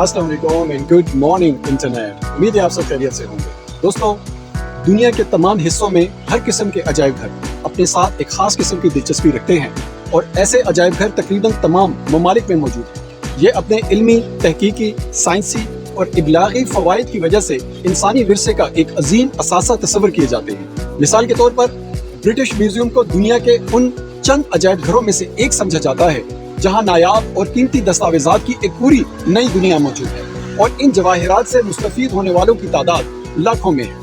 अस्सलाम वालेकुम and good morning internet. उम्मीद है आप सब खैरियत से होंगे। दोस्तों, दुनिया के तमाम हिस्सों में हर किस्म के अजायब घर अपने साथ एक खास किस्म की दिलचस्पी रखते हैं और ऐसे अजायब घर तकरीबन तमाम ममालिक में मौजूद हैं। ये अपने इल्मी, तहकीकी, साइंसी और इबलागी फ़वाइद की वजह से इंसानी विरसे का एक अजीम असासा तस्वर किए जाते हैं। मिसाल के तौर पर ब्रिटिश म्यूजियम को दुनिया के उन चंद अजायब घरों में से एक समझा जाता है जहां नायाब और कीमती दस्तावेजात की एक पूरी नई दुनिया मौजूद है और इन जवाहिरात से मुस्तफीद होने वालों की तादाद लाखों में है।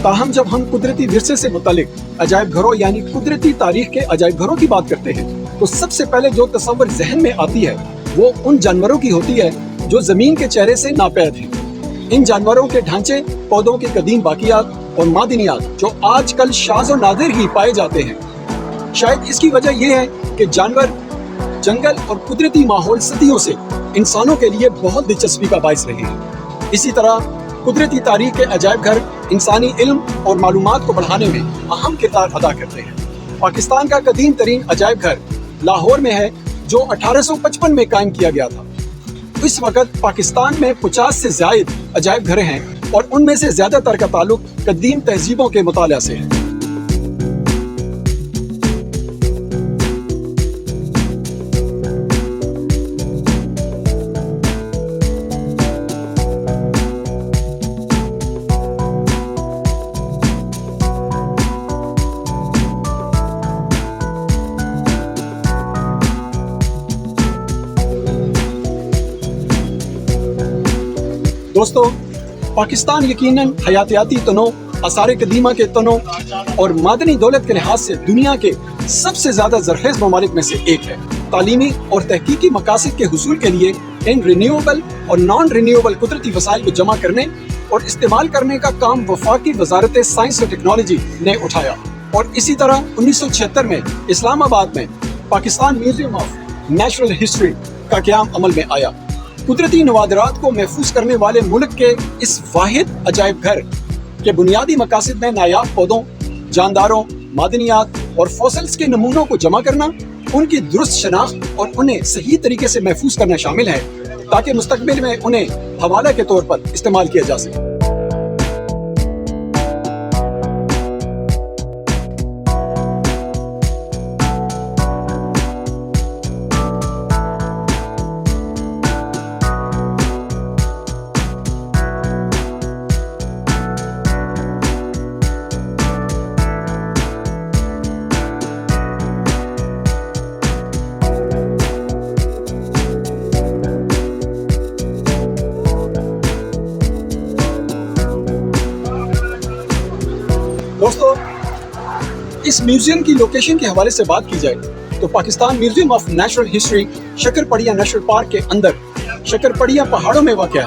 ताहम जब हम कुदरती विरसे से मुतालिक अजायब घरों यानी कुदरती तारीख के अजायब घरों की बात करते हैं तो सबसे पहले जो तस्वर जहन में आती है वो उन जानवरों की होती है जो जमीन के चेहरे से नापैद हैं। इन जानवरों के ढांचे, पौधों के कदीम बाकियात और मादनियात जो आजकल शाज़ और नादिर ही पाए जाते हैं। शायद इसकी वजह यह है कि जानवर, जंगल और कुदरती माहौल सदियों से इंसानों के लिए बहुत दिलचस्पी का बाइस रहे हैं। इसी तरह कुदरती तारीख के अजायब घर इंसानी इल्म और मालूमात को बढ़ाने में अहम किरदार अदा करते हैं। पाकिस्तान का कदीम तरीन अजायब घर लाहौर में है जो 1855 में कायम किया गया था। इस वक्त पाकिस्तान में 50 से ज्यादा अजायब घर हैं और उनमें से ज्यादातर का ताल्लुक कदीम तहजीबों के मुताला से है। दोस्तों, पाकिस्तान यकीनन हयातियाती तनो, आसार कदीमा के तनो और मादनी दौलत के लिहाज से दुनिया के सबसे ज्यादा जरखेज ममालिक में से एक है। तालीमी और तहकीकी मकासद के हुसूल के लिए इन रिन्यूएबल और नॉन रिन्यूएबल कुदरती वसाइल को जमा करने और इस्तेमाल करने का काम वफाकी वजारत साइंस और टेक्नोलॉजी ने उठाया और इसी तरह 1976 में इस्लामाबाद में Pakistan museum of natural history का क़याम अमल में आया। कुदरती नवादरात को महफूज करने वाले मुल्क के इस वाहिद अजायब घर के बुनियादी मकासद में नायाब पौधों, जानदारों, मादनियात और फॉसिल्स के नमूनों को जमा करना, उनकी दुरुस्त शनाख्त और उन्हें सही तरीके से महफूज करना शामिल है ताकि मुस्तकबिल में उन्हें हवाला के तौर पर इस्तेमाल किया जा सके। दोस्तों, इस म्यूजियम की लोकेशन के हवाले से बात की जाए तो Pakistan museum of natural history Shakarparian national park के अंदर शक्करपड़िया पहाड़ों में वाक़ है।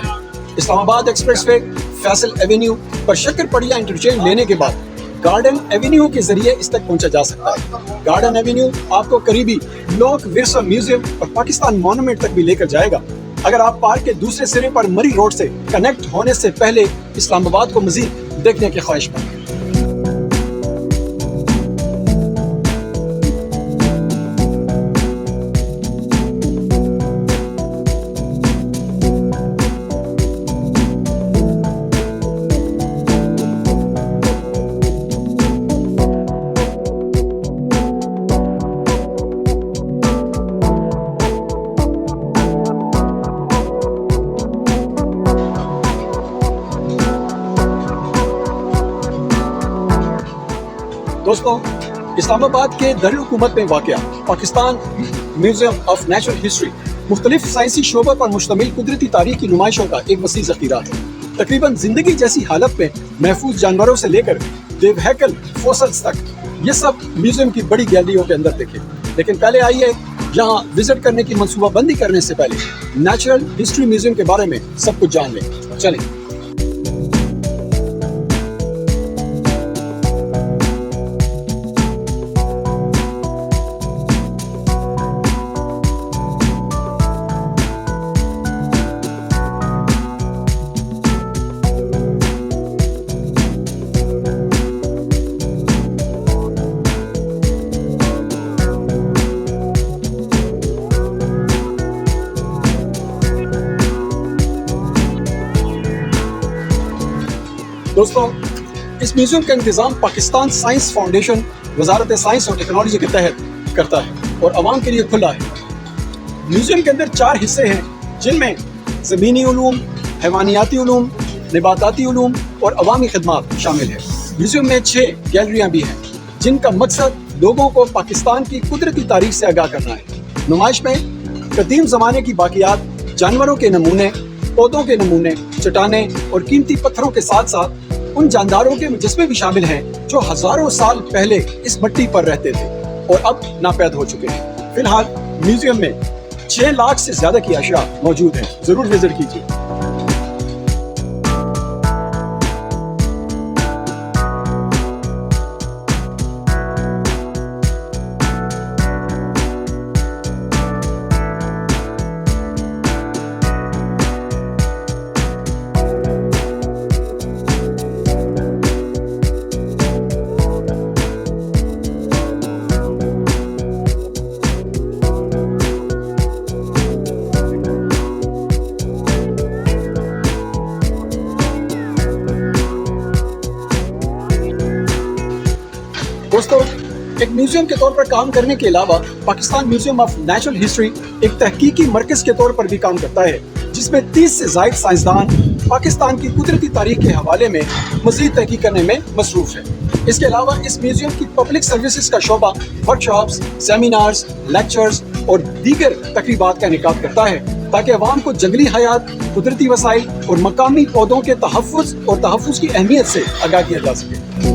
इस्लामाबाद एक्सप्रेसवे, फैसल एवेन्यू पर शक्करपड़िया इंटरचेंज लेने के बाद गार्डन एवेन्यू के जरिए इस तक पहुंचा जा सकता है। गार्डन एवेन्यू आपको करीबी लोक विरसा म्यूजियम और पाकिस्तान मॉन्यूमेंट तक भी लेकर जाएगा अगर आप पार्क के दूसरे सिरे पर मरी रोड से कनेक्ट होने से पहले इस्लामाबाद को मजीद देखने की ख्वाहिश करें। दोस्तों, इस्लामाबाद के दारुल हुकूमत में वाक़या Pakistan museum of natural history मुख्तलिफ साइंसी शोबों पर मुश्तमिल कुदरती तारीख की नुमाइशों का एक वसी ज़ख़ीरा है। तकरीबन जिंदगी जैसी हालत में महफूज जानवरों से लेकर देवहैकल फॉसिल्स तक ये सब म्यूजियम की बड़ी गैलरियों के अंदर देखें। लेकिन पहले आइए यहाँ विजिट करने की मनसूबाबंदी करने से पहले नेचुरल हिस्ट्री म्यूजियम के बारे में सब कुछ जान लें। चलें। दोस्तों, इस म्यूजियम का इंतजाम पाकिस्तान साइंस फाउंडेशन वजारत साइंस और टेक्नोलॉजी के तहत करता है और आवाम के लिए खुला है। म्यूजियम के अंदर 4 हिस्से हैं, जिनमें ज़मीनी उलूम, हैवानियाती उलूम, नबाताती उलूम और अवामी खिदमात शामिल है। म्यूजियम में 6 गैलरियाँ भी हैं, जिनका मकसद लोगों को पाकिस्तान की कुदरती तारीख से आगाह करना है। नुमाइश में कदीम ज़माने की बाकियात, जानवरों के नमूने, पौधों के नमूने, चट्टानें और कीमती पत्थरों के साथ साथ उन जानदारों के मुजस्मे भी शामिल हैं जो हजारों साल पहले इस मिट्टी पर रहते थे और अब नापैद हो चुके हैं। फिलहाल म्यूजियम में 6 लाख से ज्यादा की अशिया मौजूद हैं। जरूर विजिट कीजिए। दोस्तों, एक म्यूजियम के तौर पर काम करने के अलावा Pakistan museum of natural history एक तहकीकी मरकज के तौर पर भी काम करता है, जिसमें 30 से ज़ायद साइंसदान पाकिस्तान की कुदरती तारीख के हवाले में मज़ीद तहकीक करने में मसरूफ है। इसके अलावा इस म्यूजियम की पब्लिक सर्विसेज का शोबा वर्कशॉप्स, सेमिनार्स, लेक्चर्स और दीगर तकरीबात का इनेकाद करता है, ताकि अवाम को जंगली हयात, कुदरती वसाइल और मकामी पौधों के तहफ़्फ़ुज़ और तहफ़्फ़ुज़ की अहमियत से आगाह किया जा सके।